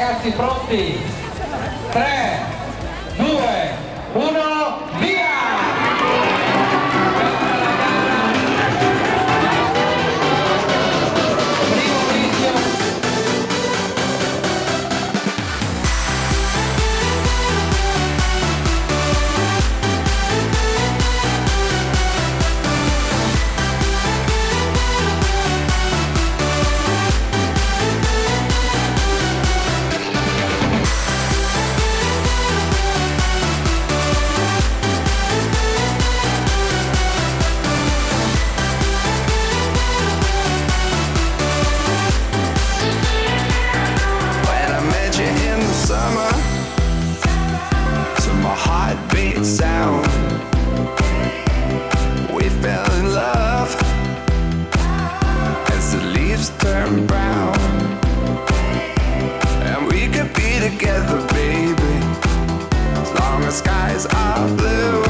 ragazzi, pronti? 3, 2, 1, via! Primo video. Sound. We fell in love as the leaves turn brown, and we could be together, baby, as long as skies are blue.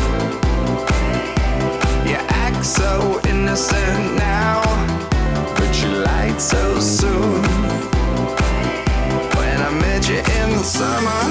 You act so innocent now, but you lied so soon. When I met you in the summer,